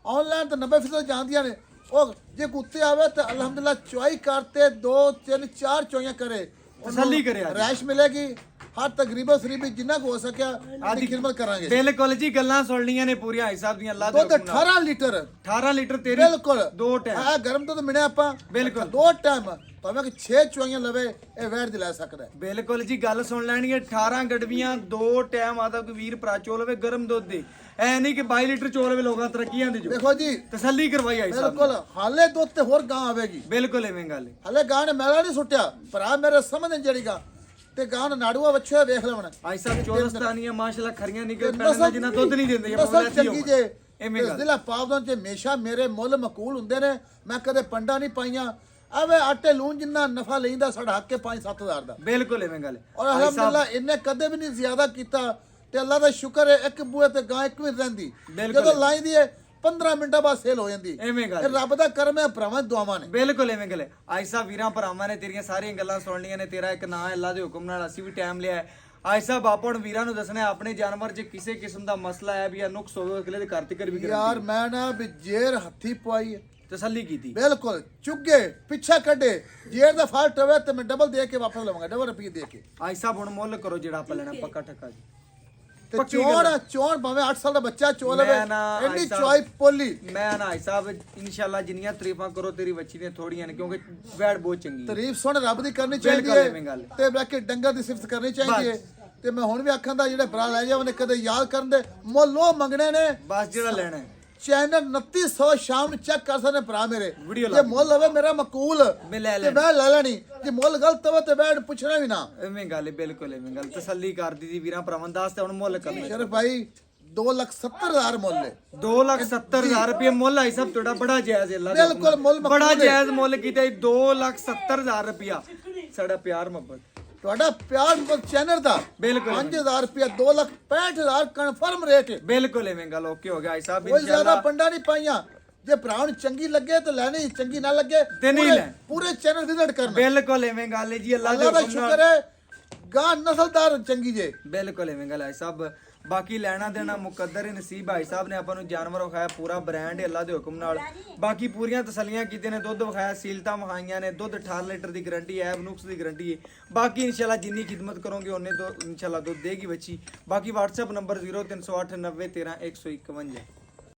ਆਨਲਾਈਨ ਤਾਂ 90% ਜਾਂਦੀਆਂ ਨੇ, ਉਹ ਜੇ ਉੱਤੇ ਆਵੇ ਤਾਂ ਅਲਹਮਦੁਲਿਲਾ ਚੁਆਈ ਕਰਤੇ 2 3 4 ਚੁਆਈਆਂ ਕਰੇ, ਤਸੱਲੀ ਕਰੇ ਅੱਜ। ਰੈਸ਼ ਮਿਲੇਗੀ। ਹਰ ਤਕਰੀਬਨ ਸਰੀਬੀ ਜਿੰਨਾ ਕੁ ਹੋ ਸਕਿਆ ਆਦੀ ਖਿਦਮਤ ਕਰਾਂਗੇ। ਬਿਲਕੁਲ ਜੀ, ਗੱਲਾਂ ਸੁਣ ਲੀਆਂ ਨੇ ਪੂਰੀਆਂ ਹਾਜੀ ਸਾਹਿਬ ਦੀਆਂ। ਅੱਲਾਹ ਦੇ ਦੁੱਧ ਹੁਕਮ ਨਾਲ 18 ਲੀਟਰ 18 ਲੀਟਰ ਤੇਰੀ ਬਿਲਕੁਲ ਦੋ ਟਾਈਮ। ਆ ਗਰਮ ਦੁੱਧ ਮਿਲਿਆ ਆਪਾਂ ਬਿਲਕੁਲ। 2 ਟਾਈਮ ਭਾਵੇਂ ਕਿ 6 ਚੁਆਈਆਂ ਲਵੇ ਇਹ ਵੈਟ ਦੇ ਲੈ ਸਕਦਾ ਹੈ। ਬਿਲਕੁਲ ਜੀ, ਗੱਲ ਸੁਣ ਲੈਣੀ ਹੈ। 18 ਗੜਵੀਆਂ 2 ਟਾਈਮ ਆਦਾ ਕੋਈ ਵੀਰ ਭਰਾ ਚੋ ਲਵੇ ਗਰਮ ਦੁੱਧ ਦੇ, ਐ ਨਹੀਂ ਕਿ 22 ਲੀਟਰ ਚੋ ਲਵੇ ਲੋਕਾਂ ਤਰੱਕੀਆਂ ਦੇ ਜੋ। ਦੇਖੋ ਜੀ ਤਸੱਲੀ ਕਰਵਾਈ ਹਾਜੀ ਸਾਹਿਬ ਨੇ। ਬਿਲਕੁਲ ਹਾਲੇ ਦੁੱਧ ਤੇ ਹੋਰ ਗਾਂ ਆਵੇਗੀ। ਬਿਲਕੁਲ ਐਵੇਂ ਗੱਲ ਹੈ। ਹਲੇ ਗਾਂ ਨੇ ਮੈਲਾ ਨਹੀਂ ਸੁੱਟਿਆ ਭਰਾ ਮੇਰੇ ਸਮਝ ਨਹੀਂ ਜਿਹੜੀ ਗਾਂ ਤੇ ਗਾਂ ਨਾੜੂਆ ਵੱਛੇ ਵੇਖ ਲਵਣ ਹਾਜੀ ਸਾਹਿਬ ਚੋਲਸਤਾਨੀਆਂ ਮਾਸ਼ਾਅੱਲਾ ਖਰੀਆਂ ਨਹੀਂ ਕਿ ਨਸਲ- ਪੈਣਾ ਜਿੰਨਾ ਦੁੱਧ ਨਹੀਂ ਦਿੰਦੇ ਨਸਲ ਚੰਗੀ ਜੇ ਐਵੇਂ ਗੱਲ। ਜ਼ਿਲ੍ਹਾ ਪਾਵਦਾਂ ਚ ਹਮੇਸ਼ਾ ਮੇਰੇ ਮੁੱਲ ਮਕੂਲ ਹੁੰਦੇ ਨੇ। ਮੈਂ ਕਦੇ ਪੰਡਾ ਨਹੀਂ ਪਾਈਆਂ। ਆਵੇ ਆਟੇ ਲੂਣ ਜਿੰਨਾ ਨਫਾ ਲੈਂਦਾ ਸਾਡਾ ਹੱਕ ਕੇ 5-7 ਦਾ। ਬਿਲਕੁਲ ਐਵੇਂ ਗੱਲ ਹੈ। ਔਰ ਅਲਹਮਦੁਲਿਲਾ ਇਹਨੇ ਕਦੇ ਵੀ ਨਹੀਂ ਜ਼ਿਆਦਾ ਕੀਤਾ ਤੇ ਅੱਲਾ ਦਾ ਸ਼ੁਕਰ ਹੈ ਇੱਕ ਬੂਏ ਤੇ ਗਾਂ ਇੱਕ ਵੀ ਰਹਿੰਦੀ। ਬਿਲਕੁਲ। ਜਦੋਂ ਲਾਈਂਦੀ ਹੈ 15 ਮਿੰਟਾਂ ਬਾਅਦ ਸੇਲ ਹੋ ਜਾਂਦੀ। ਐਵੇਂ ਗੱਲ। ਇਹ ਰੱਬ ਦਾ ਕਰਮ ਹੈ, ਭਰਾਵਾਂ ਦੀ ਦੁਆਵਾਂ ਨੇ। ਬਿਲਕੁਲ ਐਵੇਂ ਗੱਲ ਹੈ। ਹਾਜੀ ਸਾਹਿਬ ਵੀਰਾਂ ਭਰਾਵਾਂ ਨੇ ਤੇਰੀਆਂ ਸਾਰੀਆਂ ਗੱਲਾਂ ਸੁਣ ਲੀਆਂ ਨੇ। ਤੇਰਾ ਇੱਕ ਨਾਂ ਹੈ, ਅੱਲਾ ਦੇ ਹੁਕਮ ਨਾਲ ਅਸੀਂ ਵੀ ਟਾਈਮ ਲਿਆ ਹੈ। ਹਾਜੀ ਸਾਹਿਬ ਆਪਾਂ ਹੁਣ ਵੀਰਾਂ ਨੂੰ ਦੱਸਣਾ ਹੈ ਆਪਣੇ ਜਾਨਵਰ 'ਚ ਕਿਸੇ ਕਿਸਮ ਦਾ ਮਸਲਾ ਹੈ ਵੀ ਜਾਂ ਨੁਕਸ ਹੋਵੇ ਅਗਲੇ ਦੇ ਘਰ ਤੱਕ ਵੀ ਯਾਰ ਮੈਂ ਨਾ ਵੀ ਜੇਰ ਹੱਥੀ ਪਵਾਈ ਹੈ ਤਸੱਲੀ ਕੀਤੀ। ਬਿਲਕੁਲ ਚੁੱਗੇ ਪਿੱਛਾ ਕੱਢੇ ਜੇਰ ਦਾ ਫਾਲਟ ਹੋਵੇ ਤੇ ਮੈਂ ਡਬਲ ਦੇ ਕੇ ਵਾਪਸ ਲਵਾਂਗਾ, ਡਬਲ ਰੁਪਏ ਦੇ ਕੇ। ਹਾਜੀ ਸਾਹਿਬ ਹੁਣ ਮੁੱਲ ਕਰੋ ਜਿਹੜਾ ਆਪਾਂ ਲੈਣਾ ਪੱਕਾ ਠੱਕਾ ਜੀ। ਤੇ ਪੱਕੀ ਗੱਲ ਚੋਣ ਭਾਵੇਂ 8 ਸਾਲ ਦਾ ਬੱਚਾ ਚੋ ਮੈਂ ਲਵੇ ਨਾ ਇੰਨੀ ਹਾਜੀ ਸਾਹਿਬ- ਚੁਆਈ ਪੋਲੀ। ਮੈਂ ਨਾ ਹਾਜੀ ਸਾਹਿਬ ਇਨਸ਼ਾਅੱਲਾ ਜਿੰਨੀਆਂ ਤਾਰੀਫਾਂ ਕਰੋ ਤੇਰੀ ਬੱਚੀ ਦੀਆਂ ਥੋੜੀਆਂ ਨੇ, ਕਿਉਂਕਿ ਵੈੜ ਬਹੁਤ ਚੰਗੀ ਹੈ। ਤਾਰੀਫ ਸੁਣ ਰੱਬ ਦੀ ਕਰਨੀ ਚਾਹੀਦੀ ਬਿਲਕੁਲ ਐਵੇਂ ਹੈ ਗੱਲ। ਤੇ ਬਾਕੀ ਡੰਗਰ ਦੀ ਸਿਫਤ ਕਰਨੀ ਚਾਹੀਦੀ ਹੈ। ਤੇ ਮੈਂ ਹੁਣ ਵੀ ਆਖਾਂ ਦਾ ਜਿਹੜੇ ਭਰਾ ਲੈ ਜਾਵਨੇ ਕਦੇ ਯਾਦ ਕਰਨ ਦੇ ਮੁੱਲ ਉਹ ਮੰਗਣੇ ਨੇ। ਬਸ ਜਿਹੜਾ ਲੈਣਾ ਹੈ ਚੈਨਲ 2900 ਸ਼ਾਮ ਨੂੰ ਚੈੱਕ ਕਰ ਸਕਦੇ ਭਰਾ ਮੇਰੇ। ਵੀਡੀਓ ਜੇ ਮੁੱਲ ਹੋਵੇ ਮੇਰਾ ਮਕੂਲ ਮੈਂ ਲੈ ਤੇ ਲੈਣਾ। ਮੈਂ ਲੈ ਲੈਣੀ, ਜੇ ਮੁੱਲ ਗਲਤ ਹੋਵੇ ਤੇ ਮੈਂ ਪੁੱਛਣਾ ਵੀ ਨਾ। ਐਵੇਂ ਗੱਲ ਹੈ। ਬਿਲਕੁਲ ਐਵੇਂ ਗੱਲ। ਤਸੱਲੀ ਕਰਦੀ ਦੀ ਵੀਰਾਂ ਭਰਾਵਾਂ ਦੱਸ ਤੇ ਹੁਣ ਮੁੱਲ ਕਰਨਾ। ਸ਼ਰਫ ਭਾਈ 2,70,000 ਮੁੱਲ ਹੈ। 2,70,000 ਰੁਪਏ ਮੁੱਲ ਆਈ ਸਭ ਤੁਹਾਡਾ ਬੜਾ ਜਾਇਜ਼ ਹੈ। ਅੱਲਾ ਦੇ ਬਿਲਕੁਲ ਮੁੱਲ ਬੜਾ ਮਕਬੂਲ ਹੈ। ਜਾਇਜ਼ ਮੁੱਲ ਕੀਤਾ 2,70,000 ਰੁਪਿਆ। ਸਾਡਾ ਪਿਆਰ ਮੁਹੱਬਤ ਤੁਹਾਡਾ ਪਿਆਰ ਚੈਨਲ ਦਾ ਬਿਲਕੁਲ 5,000 ਰੁਪਇਆ 2,65,000 ਕਨਫਰਮ ਰੇਟ ਹੈ। ਬਿਲਕੁਲ ਐਵੇਂ ਗੱਲ। ਓਕੇ ਹੋ ਗਿਆ ਆਈ ਸਾਹਿਬ ਕੋਈ ਜ਼ਿਆਦਾ ਇਨਸ਼ਾਅੱਲਾ। ਪੰਡਾ ਨਹੀਂ ਪਾਈਆਂ। ਜੇ ਭਰਾ ਨੂੰ ਚੰਗੀ ਲੱਗੇ ਤਾਂ ਲੈਣੀ, ਚੰਗੀ ਨਾ ਲੱਗੇ ਤੇ ਨਹੀਂ ਪੂਰੇ- ਲੈ। ਪੂਰੇ ਚੈਨਲ ਵਿਜ਼ਿਟ ਕਰਨਾ। ਬਿਲਕੁਲ ਐਵੇਂ ਗੱਲ ਹੈ ਜੀ। ਅੱਲਾ ਦੇ ਅੱਲਾ ਦਾ ਹੁਕਮ ਸ਼ੁਕਰ ਨਾਲ। ਹੈ ਗਾਂ ਨਸਲਦਾਰ ਚੰਗੀ ਜੇ। ਬਿਲਕੁਲ ਐਵੇਂ ਗੱਲ ਆਈ ਸਾਹਿਬ। ਬਾਕੀ ਲੈਣਾ ਦੇਣਾ ਮੁਕੱਦਰ ਹੀ ਨਸੀਬ। ਭਾਈ ਸਾਹਿਬ ਨੇ ਆਪਾਂ ਨੂੰ ਜਾਨਵਰ ਵਿਖਾਇਆ, ਪੂਰਾ ਬ੍ਰਾਂਡ ਹੈ ਅੱਲਾ ਦੇ ਹੁਕਮ ਨਾਲ। ਬਾਕੀ ਪੂਰੀਆਂ ਤਸੱਲੀਆਂ ਕੀਤੀਆਂ ਨੇ, ਦੁੱਧ ਵਿਖਾਇਆ, ਸੀਲਤਾਂ ਵਿਖਾਈਆਂ ਨੇ, ਦੁੱਧ 18 ਲੀਟਰ ਦੀ ਗਾਰੰਟੀ ਹੈ, ਨੁਕਸ ਦੀ ਗਾਰੰਟੀ ਹੈ। ਬਾਕੀ ਇਨਸ਼ਾਅੱਲਾ ਜਿੰਨੀ ਖਿਦਮਤ ਕਰੋਗੇ ਉਹਨੇ ਇਨਸ਼ਾਅੱਲਾ ਦੁੱਧ ਦੇਗੀ ਬੱਚੀ। ਬਾਕੀ WhatsApp ਨੰਬਰ 0308 90 13 151।